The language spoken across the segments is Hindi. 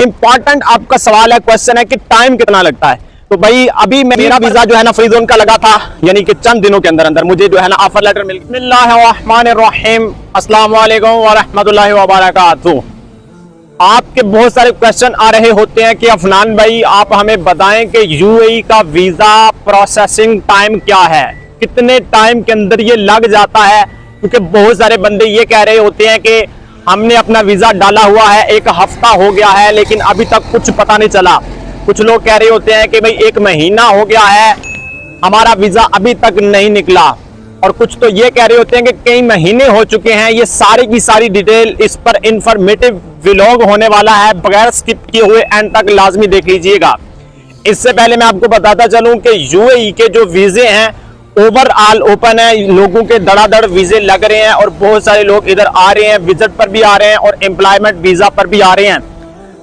इंपॉर्टेंट आपका सवाल है, क्वेश्चन है कि टाइम कितना लगता है। तो भाई अभी मेरा वीजा जो है ना फ्री जोन का लगा था, यानी कि चंद दिनों के अंदर अंदर मुझे जो है ना ऑफर लेटर मिल गया। बिस्मिल्लाहिर्रहमानिर्रहीम, अस्सलाम वालेकुम व रहमतुल्लाहि व बरकातुहू। आपके बहुत सारे क्वेश्चन आ रहे होते हैं कि अफनान भाई आप हमें बताएं कि यूएई का वीजा प्रोसेसिंग टाइम क्या है, कितने टाइम के अंदर ये लग जाता है। क्योंकि बहुत सारे बंदे ये कह रहे होते हैं कि हमने अपना वीजा डाला हुआ है, 1 हफ्ता हो गया है लेकिन अभी तक कुछ पता नहीं चला। कुछ लोग कह रहे होते हैं कि भाई 1 महीना हो गया है, हमारा वीजा अभी तक नहीं निकला। और कुछ तो ये कह रहे होते हैं कि कई महीने हो चुके हैं। ये सारी की सारी डिटेल इस पर इंफॉर्मेटिव व्लॉग होने वाला है, बगैर स्किप किए हुए एंड तक लाजमी देख लीजिएगा। इससे पहले मैं आपको बताता चलूं कि यूएई के जो वीजे हैं ओवरऑल ओपन है, लोगों के धड़ाधड़ वीजे लग रहे हैं और बहुत सारे लोग इधर आ रहे हैं, विजिट पर भी आ रहे हैं और एम्प्लॉयमेंट वीजा पर भी आ रहे हैं।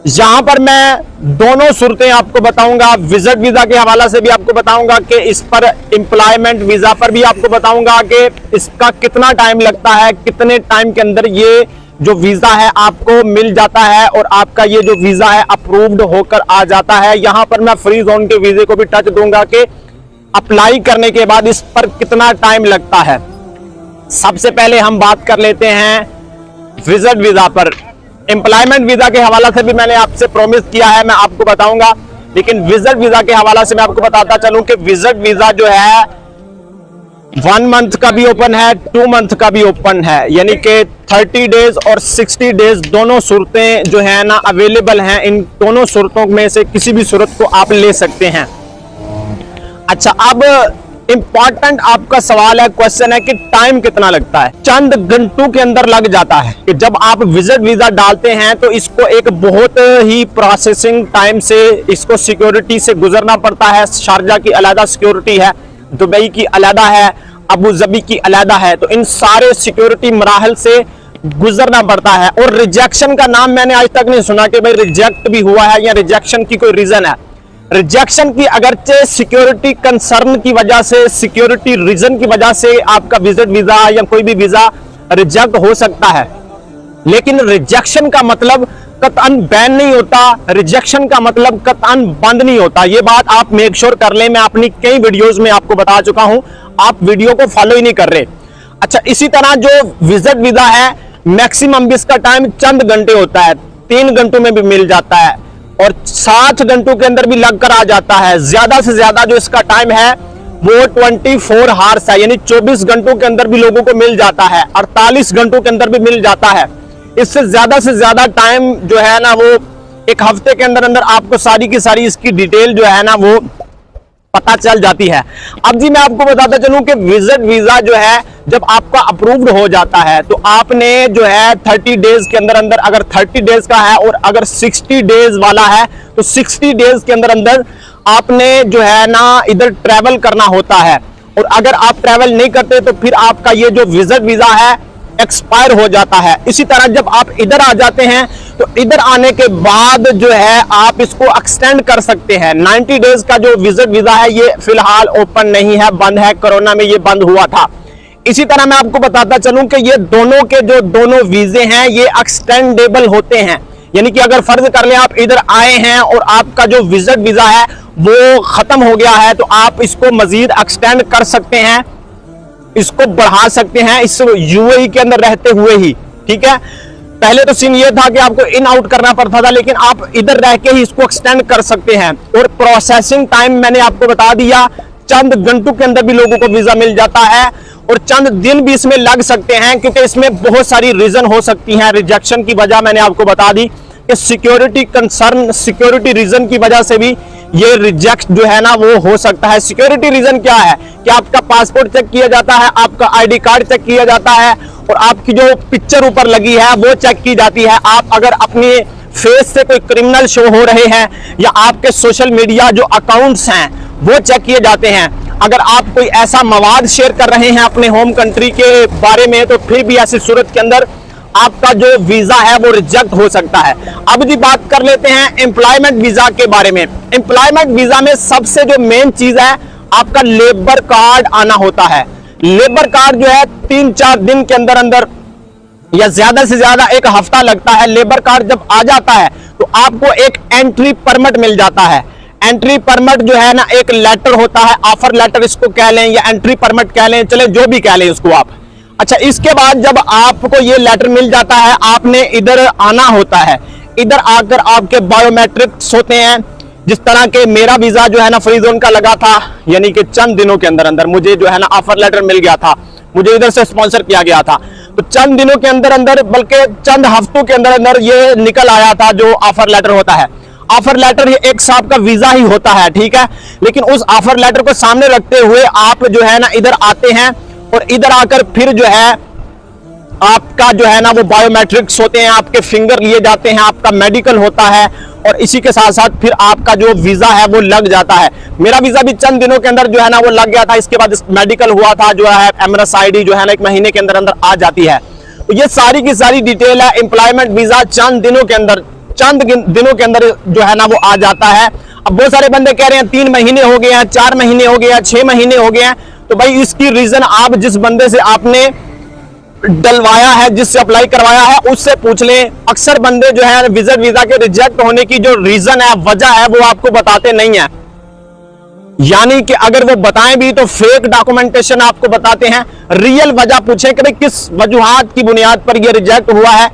यहां पर मैं दोनों सूरतें आपको बताऊंगा, विजिट वीजा के हवाला से भी आपको बताऊंगा कि इस पर एम्प्लॉयमेंट वीजा पर भी आपको बताऊंगा कि इसका कितना टाइम लगता है, कितने टाइम के अंदर ये जो वीजा है आपको मिल जाता है और आपका ये जो वीजा है अप्रूव्ड होकर आ जाता है। यहां पर मैं फ्री जोन के वीजे को भी टच दूंगा कि अप्लाई करने के बाद इस पर कितना टाइम लगता है। सबसे पहले हम बात कर लेते हैं विजिट वीजा पर। एम्प्लॉयमेंट वीजा के हवाला से भी मैंने आपसे प्रॉमिस किया है, मैं आपको बताऊंगा, लेकिन विजिट वीजा के हवाला से मैं आपको बताता चलूं कि विजिट वीजा जो है 1 मंथ का भी ओपन है, 2 मंथ का भी ओपन है, यानी कि 30 डेज और 60 डेज दोनों सूरतें जो है ना अवेलेबल हैं। इन दोनोों सूरतों में से किसी भी सूरत को आप ले सकते हैं। अच्छा, अब इंपॉर्टेंट आपका सवाल है, क्वेश्चन है कि टाइम कितना लगता है। चंद घंटों के अंदर लग जाता है कि जब आप विजिट वीजा डालते हैं तो इसको एक बहुत ही प्रोसेसिंग टाइम से इसको सिक्योरिटी से गुजरना पड़ता है। शारजा की अलग सिक्योरिटी है, दुबई की अलग है, अबू धाबी की अलग है, तो इन सारे सिक्योरिटी मराहल से गुजरना पड़ता है। और रिजेक्शन का नाम मैंने आज तक नहीं सुना कि भाई रिजेक्ट भी हुआ है या रिजेक्शन की कोई रीजन है। रिजेक्शन की अगरचे सिक्योरिटी कंसर्न की वजह से, सिक्योरिटी रीजन की वजह से आपका विजिट वीजा या कोई भी वीजा रिजेक्ट हो सकता है, लेकिन रिजेक्शन का मतलब कतअन बैन नहीं होता, रिजेक्शन का मतलब कतअन बंद नहीं होता। ये बात आप मेक श्योर कर लें, मैं अपनी कई वीडियोस में आपको बता चुका हूं, आप वीडियो को फॉलो ही नहीं कर रहे। अच्छा, इसी तरह जो विजिट वीजा है मैक्सिमम भी इसका टाइम चंद घंटे होता है, 3 घंटों में भी मिल जाता है और 60 घंटों के अंदर भी लगकर आ जाता है। ज्यादा से ज्यादा जो इसका टाइम है वो 24 हार्स है, यानी 24 घंटों के अंदर भी लोगों को मिल जाता है, 48 घंटों के अंदर भी मिल जाता है। इससे ज्यादा टाइम जो है ना वो 1 हफ्ते के अंदर अंदर आपको सारी की सारी इसकी डिटेल जो है ना वो पता चल जाती है। अब जी मैं आपको बताता चलूं कि विजिट वीजा जो है जब आपका अप्रूव्ड हो जाता है तो आपने जो है 30 डेज के अंदर अंदर, अगर 30 डेज का है और अगर 60 डेज वाला है तो 60 डेज के अंदर अंदर आपने जो है ना इधर ट्रैवल करना होता है। और अगर आप ट्रैवल नहीं करते तो फिर आपका ये जो विजिट वीजा है एक्सपायर हो जाता है। इसी तरह जब आप इधर आ जाते हैं तो इधर आने के बाद जो है आप इसको एक्सटेंड कर सकते हैं। 90 डेज का जो विजिट वीजा है ये फिलहाल ओपन नहीं है, बंद है, कोरोना में ये बंद हुआ था। इसी तरह मैं आपको बताता चलूं कि ये दोनों के जो दोनों वीजे हैं ये एक्सटेंडेबल होते हैं, यानी कि अगर फर्ज कर ले आप इधर आए हैं और आपका जो विजिट वीजा है वो खत्म हो गया है तो आप इसको मजीद एक्सटेंड कर सकते हैं, इसको बढ़ा सकते हैं इस यूएई के अंदर रहते हुए ही। ठीक है, पहले तो सीन ये था कि आपको इन आउट करना पड़ता था, लेकिन आप इधर रह के ही इसको एक्सटेंड कर सकते हैं। और प्रोसेसिंग टाइम मैंने आपको बता दिया, चंद घंटों के अंदर भी लोगों को वीजा मिल जाता है और चंद दिन भी इसमें लग सकते हैं, क्योंकि इसमें बहुत सारी रीजन हो सकती हैं। रिजेक्शन की वजह मैंने आपको बता दी कि सिक्योरिटी कंसर्न, सिक्योरिटी रीजन की वजह से भी ये रिजेक्ट जो है ना वो हो सकता है। सिक्योरिटी रीजन क्या है कि आपका पासपोर्ट चेक किया जाता है, आपका आईडी कार्ड चेक किया जाता है और आपकी जो पिक्चर ऊपर लगी है वो चेक की जाती है। आप अगर अपने फेस से कोई क्रिमिनल शो हो रहे हैं या आपके सोशल मीडिया जो अकाउंट्स हैं वो चेक किए जाते हैं। अगर आप कोई ऐसा मवाद शेयर कर रहे हैं अपने होम कंट्री के बारे में तो फिर भी ऐसी सूरत के अंदर आपका जो वीजा है वो रिजेक्ट हो सकता है। अब जी बात कर लेते हैं एम्प्लॉयमेंट वीजा के बारे में। एम्प्लॉयमेंट वीजा में सबसे जो मेन चीज है आपका लेबर कार्ड आना होता है। लेबर कार्ड जो है 3-4 दिन के अंदर अंदर या ज्यादा से ज्यादा 1 हफ्ता लगता है। लेबर कार्ड जब आ जाता है तो आपको एक एंट्री परमिट मिल जाता है। एंट्री परमिट जो है ना एक लेटर होता है, ऑफर लेटर इसको कह लें या एंट्री परमिट कह लें, चले जो भी कह लें इसको आप। अच्छा, इसके बाद जब आपको ये लेटर मिल जाता है, आपने इधर आना होता है। इधर आकर आपके बायोमेट्रिक्स होते हैं, जिस तरह के मेरा वीजा जो है ना फ्री जोन का लगा था, यानी कि चंद दिनों के अंदर अंदर मुझे जो है ना ऑफर लेटर मिल गया था, मुझे इधर से स्पॉन्सर किया गया था। तो चंद दिनों के अंदर अंदर, बल्कि चंद हफ्तों के अंदर अंदर ये निकल आया था जो ऑफर लेटर होता है। ऑफर लेटर ये एक साहब का वीजा ही होता है, ठीक है। लेकिन उस ऑफर लेटर को सामने रखते हुए आप जो है ना इधर आते हैं और इधर आकर फिर जो है आपका जो है ना वो बायोमेट्रिक्स होते हैं, आपके फिंगर लिए जाते हैं, आपका मेडिकल होता है और इसी के साथ साथ फिर आपका जो वीजा है वो लग जाता है। मेरा वीजा भी चंद दिनों के अंदर जो है ना वो लग गया था। इसके बाद मेडिकल हुआ था, जो है एमरस आईडी जो है ना 1 महीने के अंदर अंदर आ जाती है। तो ये सारी की सारी डिटेल है। एम्प्लॉयमेंट वीजा चंद दिनों के अंदर जो है ना वो आ जाता है। अब बहुत सारे बंदे कह रहे हैं 3 महीने हो गए हैं, 4 महीने हो गए हैं, 6 महीने हो गए हैं। तो भाई इसकी रीजन आप जिस बंदे से आपने डलवाया है, जिससे अप्लाई करवाया है, उससे पूछ लें। अक्सर बंदे जो है विजिट वीजा के रिजेक्ट होने की जो रीजन है, वजह है, वो आपको बताते नहीं है। यानी कि अगर वो बताएं भी तो फेक डॉक्यूमेंटेशन आपको बताते हैं। रियल वजह पूछें कि भाई किस वजूहात की बुनियाद पर ये रिजेक्ट हुआ है।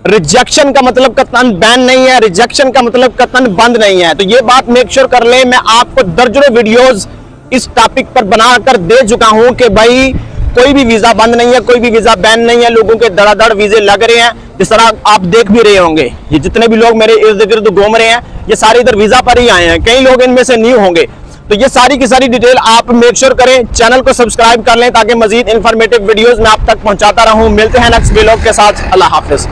रिजेक्शन का मतलब कतन बैन नहीं है, रिजेक्शन का मतलब कतन बंद नहीं है। तो ये बात मेक श्योर कर लें। मैं आपको दर्जनों वीडियोस इस टॉपिक पर बनाकर दे चुका हूं कि भाई कोई भी वीजा बंद नहीं है, कोई भी वीजा बैन नहीं है। लोगों के धड़ाधड़ वीजे लग रहे हैं, जिस तरह आप देख भी रहे होंगे। ये जितने भी लोग मेरे इर्द गिर्द घूम रहे हैं, ये सारे इधर वीजा पर ही आए हैं। कई लोग इनमें से न्यू होंगे। तो ये सारी की सारी डिटेल आप मेक श्योर करें, चैनल को सब्सक्राइब कर लें ताकि मजीद इंफॉर्मेटिव वीडियोस मैं आप तक पहुंचाता रहूं। मिलते हैं नेक्स्ट व्लॉग के साथ। अल्लाह हाफिज।